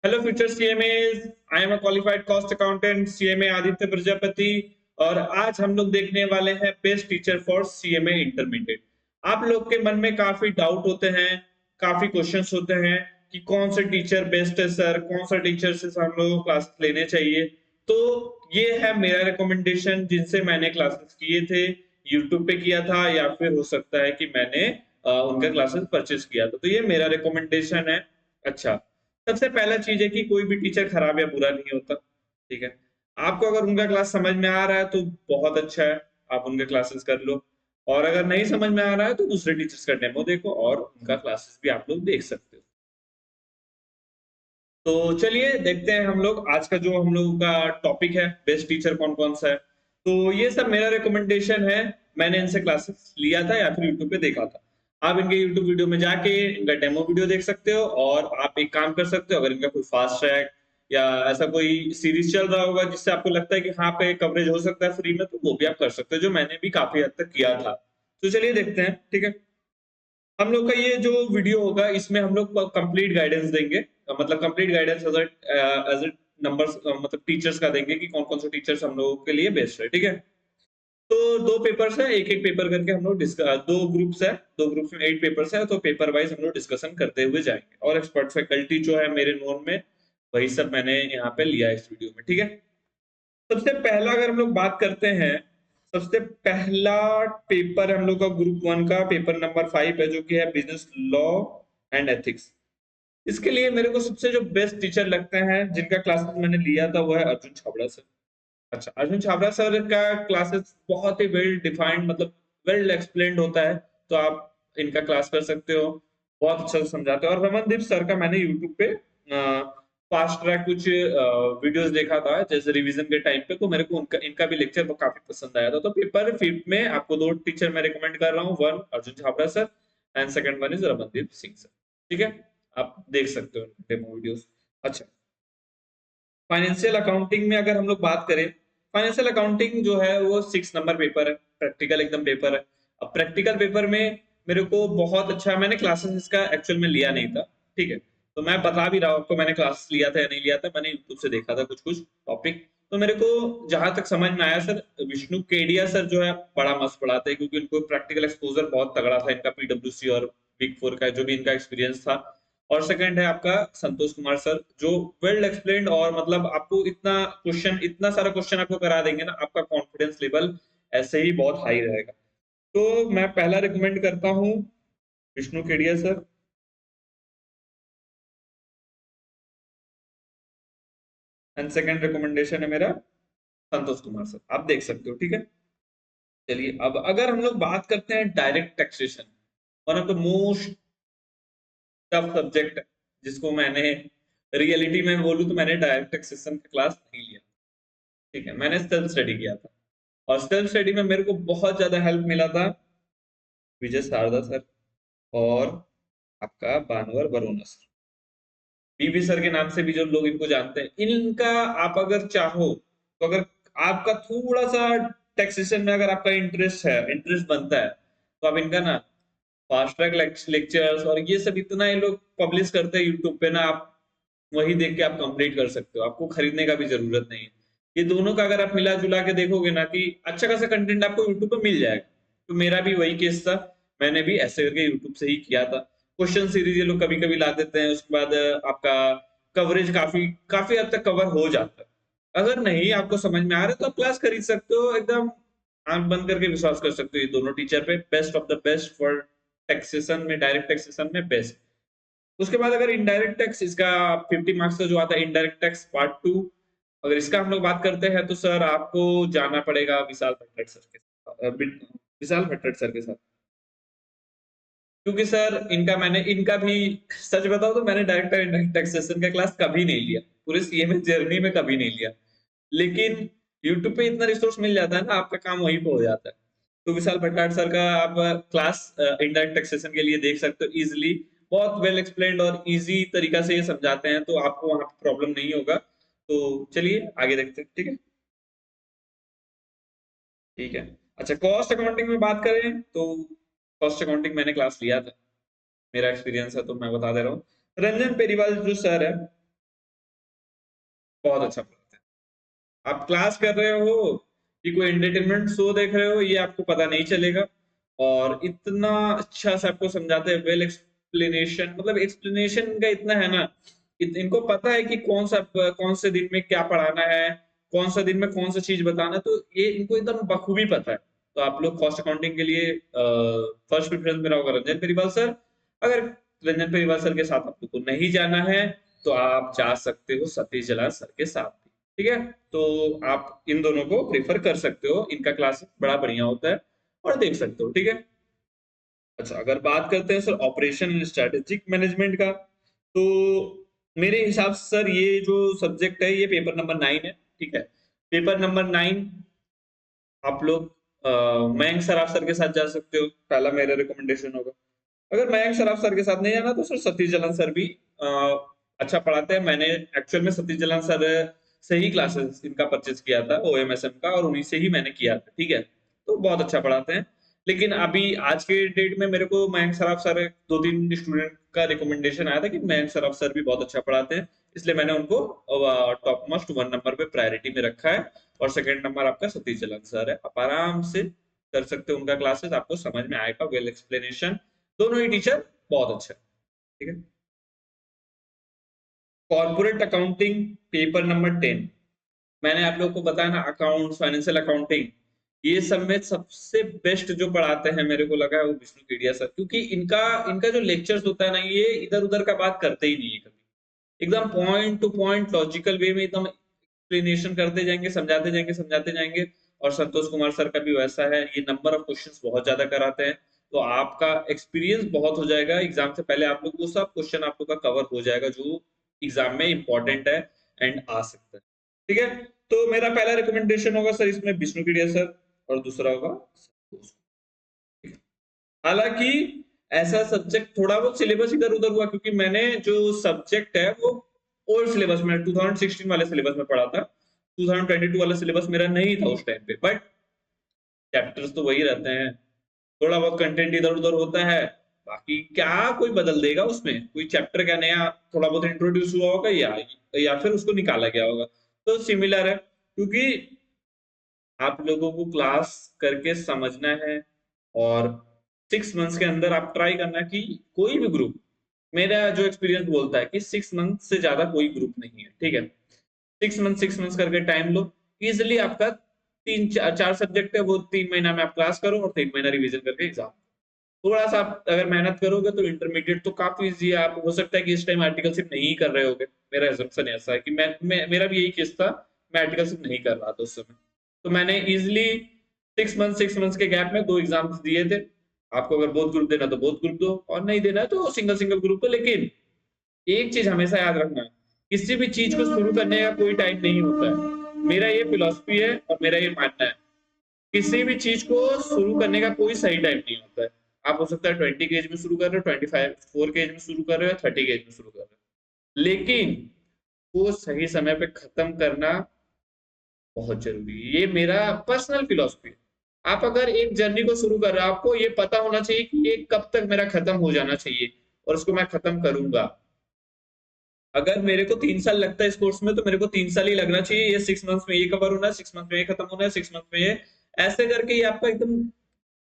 Hello, future CMAs. I am a qualified cost accountant, CMA Aditya Prajapati, और आज हम लोग देखने वाले हैं best teacher for CMA intermediate. आप लोग के मन में काफी डाउट होते हैं, काफी क्वेश्चंस होते हैं कि कौन सा टीचर बेस्ट है सर, कौन सा टीचर से हम लोगों को क्लास लेने चाहिए। तो ये है मेरा रिकमेंडेशन, जिनसे मैंने क्लासेस किए थे, यूट्यूब पे किया था या फिर हो सकता है कि मैंने उनका क्लासेस परचेज किया था। तो ये मेरा रिकमेंडेशन है। अच्छा, सबसे पहला चीज है कि कोई भी टीचर खराब या बुरा नहीं होता। ठीक है, आपको अगर उनका क्लास समझ में आ रहा है तो बहुत अच्छा है, आप उनके क्लासेस कर लो। और अगर नहीं समझ में आ रहा है तो दूसरे टीचर्स का डेमो देखो और उनका क्लासेस भी आप लोग देख सकते हो। तो चलिए देखते हैं हम लोग आज का जो हम लोगों का टॉपिक है, बेस्ट टीचर कौन कौन सा है। तो ये सब मेरा रिकमेंडेशन है, मैंने इनसे क्लासेस लिया था या फिर यूट्यूब पे देखा था। आप इनके यूट्यूब वीडियो में जाके इनका डेमो वीडियो देख सकते हो, और आप एक काम कर सकते हो, अगर इनका कोई फास्ट ट्रैक या ऐसा कोई सीरीज चल रहा होगा जिससे आपको लगता है कि हाँ पे कवरेज हो सकता है फ्री में, तो वो भी आप कर सकते हो, जो मैंने भी काफी हद तक किया था। तो चलिए देखते हैं। ठीक है, हम लोग का ये जो वीडियो होगा इसमें हम लोग कंप्लीट गाइडेंस देंगे, मतलब complete guidance as a numbers, मतलब टीचर्स का देंगे कि कौन कौन से टीचर्स हम लोगों के लिए बेस्ट है। ठीक है, तो दो पेपर्स है, एक एक पेपर करके हम लोग दो ग्रुप्स है, दो ग्रुप्स में 8 पेपर्स है, तो पेपर वाइज हम लोग डिस्कशन करते हुए जाएंगे। और एक्सपर्ट फैकल्टी जो है मेरे नोन में, वही सब मैंने यहाँ पे लिया है इस वीडियो में। ठीक है, सबसे पहला अगर हम लोग बात करते हैं, सबसे पहला पेपर हम लोग का ग्रुप 1 का पेपर नंबर 5 है, जो कि है बिजनेस लॉ एंड एथिक्स। इसके लिए मेरे को सबसे जो बेस्ट टीचर लगते हैं जिनका क्लासेस मैंने लिया था, वो है अर्जुन छाबड़ा सर। अच्छा, अर्जुन छाबड़ा सर का क्लासेस बहुत ही वेल डिफाइंड, मतलब वेल एक्सप्लेन्ड होता है, तो आप इनका क्लास कर सकते हो। बहुत अच्छा से समझाते हैं। और रमनदीप सर का मैंने यूट्यूब पे फास्ट ट्रैक कुछ वीडियोस देखा था, जैसे रिवीजन के टाइम पे, तो मेरे को उनका इनका भी लेक्चर काफी पसंद आया था। तो पेपर 5 में आपको दो टीचर मैं रिकमेंड कर रहा हूँ, one Arjun Chhabra sir and second one is Ramandeep Singh sir. ठीक है, आप देख सकते हो डेमो वीडियोस। अच्छा, फाइनेंशियल अकाउंटिंग में अगर हम लोग बात करें, फाइनेंशियल अकाउंटिंग जो है वो 6 नंबर पेपर है, प्रैक्टिकल एकदम पेपर है। अब प्रैक्टिकल पेपर में मेरे को बहुत अच्छा, मैंने क्लासेस इसका एक्चुअल में लिया नहीं था। ठीक है, तो मैं बता भी रहा हूँ आपको, मैंने क्लासेस लिया था या नहीं लिया था, मैंने यूट्यूब से देखा था कुछ कुछ टॉपिक। तो मेरे को जहां तक समझ में आया सर, विष्णु केडिया सर जो है बड़ा मस्त पढ़ाते हैं, क्योंकि उनको प्रैक्टिकल एक्सपोजर बहुत तगड़ा था इनका, पीडब्ल्यूसी और बिग फोर का जो भी इनका एक्सपीरियंस था। और सेकंड है आपका संतोष कुमार सर, जो वेल एक्सप्लेन्ड, और मतलब आपको इतना क्वेश्चन, इतना सारा क्वेश्चन आपको करा देंगे ना, आपका कॉन्फिडेंस लेवल ऐसे ही बहुत हाई रहेगा। तो मैं पहला रिकमेंड करता हूँ Vishnu Kedia sir, and second recommendation है मेरा संतोष कुमार सर, आप देख सकते हो। ठीक है, चलिए अब अगर हम लोग बात करते हैं direct taxation, one of the most tough subject, जिसको मैंने रियलिटी में बोलूं तो मैंने डायरेक्ट टैक्सेशन का क्लास नहीं लिया। ठीक है, मैंने सेल्फ स्टडी किया था, और सेल्फ स्टडी में मेरे को बहुत ज्यादा हेल्प मिला था विजय शारदा सर और आपका बानवर वरुणा सर, बीबी सर के नाम से भी जो लोग इनको जानते हैं। इनका आप अगर चाहो तो, अगर आपका थोड़ा सा टैक्सेशन में अगर आपका इंटरेस्ट है, इंटरेस्ट बनता है, तो आप इनका ना फास्ट ट्रैक लेक्चर्स और ये सब इतना ये लोग पब्लिश करते हैं यूट्यूब पे ना, आप वही देख के आप कंप्लीट कर सकते हो, आपको खरीदने का भी जरूरत नहीं है। ये दोनों का अगर आप मिला जुला के देखोगे ना, कि अच्छा खासा कंटेंट आपको यूट्यूब पे मिल जाएगा। तो मेरा भी वही केस था, मैंने भी ऐसे करके यूट्यूब से ही किया था। क्वेश्चन सीरीज ये लोग कभी कभी ला देते हैं, उसके बाद आपका कवरेज काफी काफी हद तक कवर हो जाता है। अगर नहीं आपको समझ में आ रहा है तो आप क्लास खरीद सकते हो, एकदम आंख बंद करके विश्वास कर सकते हो ये दोनों टीचर पे, best of the best for taxation में, डायरेक्ट टैक्सेशन में बेस्ट। उसके बाद अगर इनडायरेक्ट टैक्स, इसका 50 मार्क्स का जो आता है इनडायरेक्ट टैक्स पार्ट 2, अगर इसका हम लोग बात करते हैं तो सर आपको जाना पड़ेगा विशाल भट्टट सर के साथ, विशाल भट्टट सर के साथ। क्योंकि सर इनका मैंने, इनका भी सच बताओ तो मैंने डायरेक्ट इनडायरेक्ट टैक्सेशन का क्लास कभी नहीं लिया, पूरे सीएमए जर्नी में कभी नहीं लिया। लेकिन यूट्यूब पे इतना रिसोर्स मिल जाता है ना, आपका काम वहीं पे हो जाता है। तो विशाल भट्टाचार्य सर का आप क्लास इनडायरेक्ट टैक्सेशन के लिए देख सकते हो इजीली, बहुत वेल एक्सप्लेन्ड और इजी तरीका से ये समझाते हैं, तो आपको वहां पे प्रॉब्लम नहीं होगा। तो चलिए आगे देखते हैं। ठीक है, ठीक है। अच्छा, कॉस्ट अकाउंटिंग में बात करें तो कॉस्ट अकाउंटिंग मैंने क्लास लिया था, मेरा एक्सपीरियंस है तो मैं बता दे रहा हूँ। रंजन पेरीवाल जो सर है, बहुत अच्छा पढ़ाते हैं। आप क्लास कर रहे हो कि कोई एंटरटेनमेंट शो देख रहे हो, ये आपको पता नहीं चलेगा। और इतना अच्छा से आपको समझाते हैं, वेल एक्सप्लेनेशन, मतलब एक्सप्लेनेशन का इतना है ना, इनको पता है कि कौन से दिन में क्या पढ़ाना है, कौन सा दिन में कौन सा चीज बताना है, तो ये इनको एकदम बखूबी पता है। तो आप लोग कॉस्ट अकाउंटिंग के लिए फर्स्ट प्रेफरेंस मेरा होगा रंजन पेरीवाल सर। अगर रंजन पेरीवाल सर के साथ आप लोग को नहीं जाना है, तो आप जा सकते हो सतीश जलाल सर के साथ भी, ठीक है। तो आप इन दोनों को प्रेफर कर सकते हो, इनका क्लास बड़ा बढ़िया होता है और देख सकते हो, ठीक है। अच्छा, अगर बात करते हैं sir operation and strategic management का, तो मेरे हिसाब से सर ये जो सब्जेक्ट है, ये पेपर नंबर 9 है, ठीक है। पेपर नंबर 9 आप लोग मयंक सराफ सर के साथ जा सकते हो, पहला मेरा रिकमेंडेशन होगा। अगर मयंक सराफ सर के साथ नहीं जाना, तो सर सतीश जलन सर भी अच्छा पढ़ाते हैं। मैंने एक्चुअल में सतीश जलन सर से ही क्लासेस इनका परचेज किया था, ओएमएसएम का, और उन्हीं से ही मैंने किया था, ठीक है। तो बहुत अच्छा पढ़ाते हैं। लेकिन अभी आज के डेट में मेरे को मयंक सराफ सर, 2-3 स्टूडेंट का रिकमेंडेशन आया था कि मयंक सराफ सर भी बहुत अच्छा पढ़ाते हैं, इसलिए मैंने उनको टॉप मोस्ट 1 नंबर पे प्रायोरिटी में रखा है। और सेकंड नंबर आपका सतीश जलन सर है। आप आराम से कर सकते हो उनका क्लासेस, आपको समझ में आएगा, वेल एक्सप्लेनेशन, दोनों ही टीचर बहुत अच्छा है, ठीक है। कॉर्पोरेट अकाउंटिंग पेपर नंबर 10, मैंने आप लोगों को बताया ना, अकाउंट्स, फाइनेंशियल अकाउंटिंग, ये सब में सबसे बेस्ट जो पढ़ाते हैं मेरे को लगा है वो विष्णु केडिया सर, क्योंकि इनका इनका जो लेक्चर्स होता है ना, ये इधर उधर का बात करते ही नहीं है कभी, एकदम पॉइंट टू पॉइंट लॉजिकल वे में एकदम एक्सप्लेनेशन करते जाएंगे, समझाते जाएंगे। और संतोष कुमार सर का भी वैसा है, ये नंबर ऑफ क्वेश्चंस बहुत ज्यादा कराते हैं, तो आपका एक्सपीरियंस बहुत हो जाएगा। एग्जाम से पहले आप लोग वो सब क्वेश्चन आप लोग का कवर हो जाएगा जो एग्जाम में इंपॉर्टेंट है एंड आ सकता है, ठीक है। तो मेरा पहला रिकमेंडेशन होगा सर इसमें विष्णु केडिया सर, और दूसरा होगा संतोष। हालांकि ऐसा सब्जेक्ट थोड़ा बहुत सिलेबस इधर उधर हुआ, क्योंकि मैंने जो सब्जेक्ट है वो ओल्ड सिलेबस में 2016 वाले सिलेबस में पढ़ा था, 2022 वाला सिलेबस मेरा नहीं था उस टाइम पे, बट चैप्टर्स तो वही रहते हैं, थोड़ा बहुत कंटेंट इधर उधर होता है, बाकी क्या कोई बदल देगा उसमें, कोई चैप्टर का नया थोड़ा बहुत इंट्रोड्यूस हुआ होगा, या फिर उसको निकाला गया होगा, तो सिमिलर है। क्योंकि आप लोगों को क्लास करके समझना है, और 6 मंथ्स के अंदर आप ट्राई करना कि कोई भी ग्रुप, मेरा जो एक्सपीरियंस बोलता है कि 6 मंथ से ज्यादा कोई ग्रुप नहीं है, ठीक है। 6 मंथ करके टाइम लो, इजिली आपका 3-4 सब्जेक्ट है, वो 3 महीना में आप क्लास करो और 3 महीना रिवीजन करके एग्जाम। थोड़ा सा आप अगर मेहनत करोगे तो इंटरमीडिएट तो काफी इजी है। आप हो सकता है कि इस टाइम आर्टिकलशिप नहीं कर रहे होगे, मेरा एजम्पशन ऐसा है कि मेरा भी यही केस था, मैं आर्टिकलशिप नहीं कर रहा था उस समय, तो मैंने इजिली 6 मंथ्स के गैप में 2 एग्जाम्स दिए थे। आपको अगर बोथ ग्रुप देना तो बोथ ग्रुप दो, और नहीं देना तो सिंगल सिंगल ग्रुप दो। लेकिन एक चीज हमेशा याद रखना, किसी भी चीज को शुरू करने का कोई टाइम नहीं होता है, मेरा ये फिलॉसफी है और मेरा ये मानना है, किसी भी चीज को शुरू करने का कोई सही टाइम नहीं होता है। आप हो सकता है 20 के एज में शुरू कर रहे हो, 25 4 के एज में शुरू कर रहे हो, 30 के एज में शुरू कर रहे हो, लेकिन वो सही समय पे खत्म करना बहुत जरूरी है। ये मेरा पर्सनल फिलॉसफी है। आप अगर एक जर्नी को शुरू कर रहे हो, आपको ये पता होना चाहिए कि ये कब तक मेरा खत्म हो जाना चाहिए, और उसको मैं खत्म करूंगा। अगर मेरे को 3 साल लगता है इस कोर्स में, तो मेरे को 3 साल ही लगना चाहिए। ये 6 मंथ्स में ये कवर होना है, 6 मंथ में ये खत्म होना है, 6 मंथ में ये, ऐसे करके ये आपका एकदम,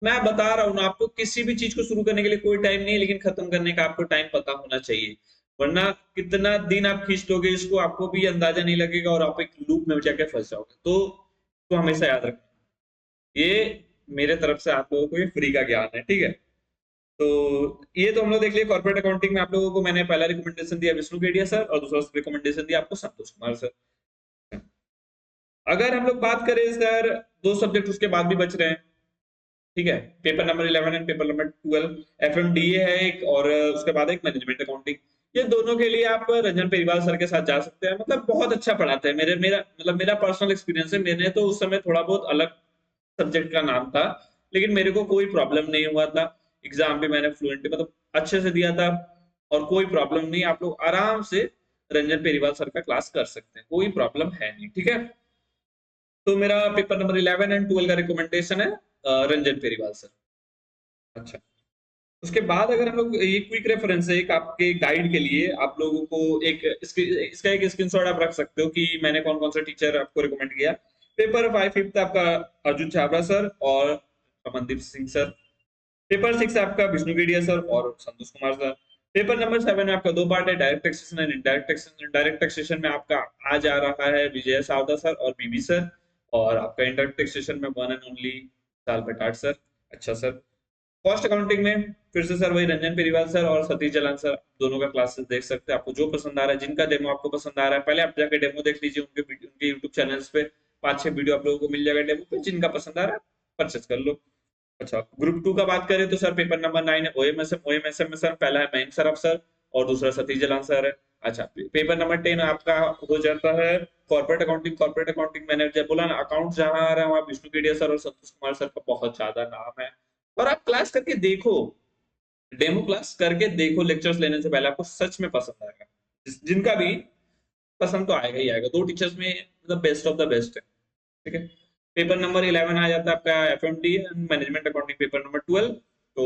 मैं बता रहा हूँ ना आपको, किसी भी चीज को शुरू करने के लिए कोई टाइम नहीं है, लेकिन खत्म करने का आपको टाइम पता होना चाहिए। वरना कितना दिन आप खींच लोगे इसको, आपको भी अंदाजा नहीं लगेगा, और आप एक लूप में जाके फंस जाओगे। तो हमेशा याद रखना, ये मेरे तरफ से आप लोगों को ये फ्री का ज्ञान है, ठीक है। तो ये तो हम लोग देख लिए कॉर्पोरेट अकाउंटिंग में। आप लोगों को मैंने पहला रिकमेंडेशन दिया विष्णु केडिया सर, और दूसरा रिकमेंडेशन दिया आपको संतोष कुमार सर। अगर हम लोग बात करें सर, 2 सब्जेक्ट उसके बाद भी बच रहे हैं, ठीक है। Paper number 11 and paper number 12 एफएमडीए है एक, और उसके बाद एक मैनेजमेंट अकाउंटिंग। ये दोनों के लिए आप रंजन पेरीवाल सर के साथ जा सकते हैं, मतलब बहुत अच्छा पढ़ाते हैं। मेरा पर्सनल एक्सपीरियंस है, मैंने तो उस समय थोड़ा बहुत अलग सब्जेक्ट का नाम था, लेकिन मेरे को कोई प्रॉब्लम नहीं हुआ था। एग्जाम भी मैंने फ्लुएंटली, मतलब अच्छे से दिया था, और कोई प्रॉब्लम नहीं। आप लोग आराम से रंजन पेरीवाल सर का क्लास कर सकते हैं, कोई प्रॉब्लम है नहीं, ठीक है। तो मेरा पेपर नंबर 11 एंड 12 का रिकमेंडेशन है रंजन पेरीवाल सर। अच्छा, उसके बाद अगर हम लोग ये क्विक रेफरेंस है एक आपके गाइड के लिए, आप लोगों को एक इसका एक स्क्रीनशॉट आप रख सकते हो कि मैंने कौन कौन सा टीचर आपको रिकमेंड किया। पेपर 5 फिफ्थ आपका अर्जुन छाबड़ा सर और अमनदीप सिंह सर। पेपर 6 आपका विष्णु गेडिया सर और Santosh Kumar sir. Paper number 7 में आपका दो पार्ट है, direct taxation and indirect taxation. Direct taxation में आपका आज आ रहा है विजय सावदा सर और बीबी सर, और आपका इनडायरेक्ट टैक्सेशन में वन एंड ओनली साल बटाट सर। अच्छा सर। कॉस्ट अकाउंटिंग में फिर से सर वही रंजन पेरीवाल सर और सतीश जलान सर, दोनों का क्लासेस देख सकते हैं। आपको जो पसंद आ रहा है, जिनका डेमो आपको पसंद आ रहा है, पहले आप जाके डेमो देख लीजिए उनके यूट्यूब चैनल्स पे। 5-6 वीडियो आप लोगों को मिल जाएगा डेमो पे, जिनका पसंद आ रहा है परचेस कर लो। अच्छा, ग्रुप 2 का बात करें तो सर पेपर नंबर 9 है ओएमएसएम में सर पहला है मयंक सराफ सर और दूसरा सतीश जलान सर है। अच्छा, पेपर नंबर 10 आपका हो जाता है कॉर्पोरेट अकाउंटिंग। कॉर्पोरेट अकाउंटिंग मैंने जब बोला ना, अकाउंट जहां आ रहा है वहां विष्णु केडिया सर और संतोष कुमार सर का बहुत ज्यादा नाम है। और आप क्लास करके देखो, डेमो क्लास करके देखो, लेक्चर्स लेने से पहले आपको सच में पसंद आएगा। जिनका भी पसंद तो आएगा ही आएगा। दो टीचर्स में मतलब बेस्ट ऑफ द बेस्ट है। ठीक है। पेपर नंबर 11 आ जाता है आपका FMD management accounting, paper number 12। तो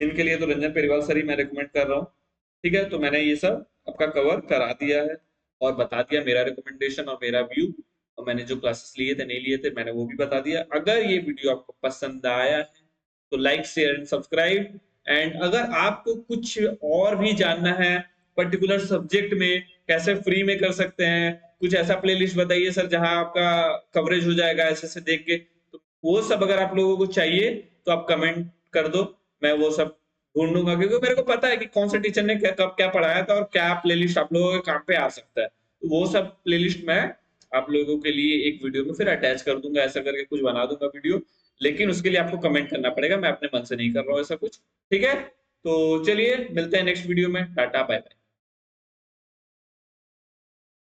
इनके लिए तो रंजन पेरीवाल सर ही मैं रिकमेंड कर रहा हूँ। ठीक है, तो मैंने ये सब आपका कवर करा दिया है और बता दिया मेरा रिकमेंडेशन और मेरा व्यू, और मैंने जो क्लासेस लिए थे नहीं लिए थे मैंने वो भी बता दिया। अगर ये वीडियो आपको पसंद आया है तो like share and subscribe. And अगर आपको कुछ और भी जानना है पर्टिकुलर सब्जेक्ट में कैसे फ्री में कर सकते हैं, कुछ ऐसा प्लेलिस्ट बताइए सर जहां आपका कवरेज हो जाएगा ऐसे से देख के, तो वो सब अगर आप लोगों को चाहिए तो आप कमेंट कर दो, मैं वो सब ढूंढूंगा। क्योंकि मेरे को पता है कि कौन से टीचर ने कब क्या पढ़ाया था और क्या प्लेलिस्ट आप लोगों के काम पे आ सकता है। तो वो सब प्लेलिस्ट मैं आप लोगों के लिए एक वीडियो में फिर अटैच कर दूंगा, ऐसा करके कुछ बना दूंगा वीडियो। लेकिन उसके लिए आपको कमेंट करना पड़ेगा, मैं अपने मन से नहीं कर रहा हूँ ऐसा कुछ। ठीक है, तो चलिए मिलते हैं नेक्स्ट वीडियो में। Tata bye bye.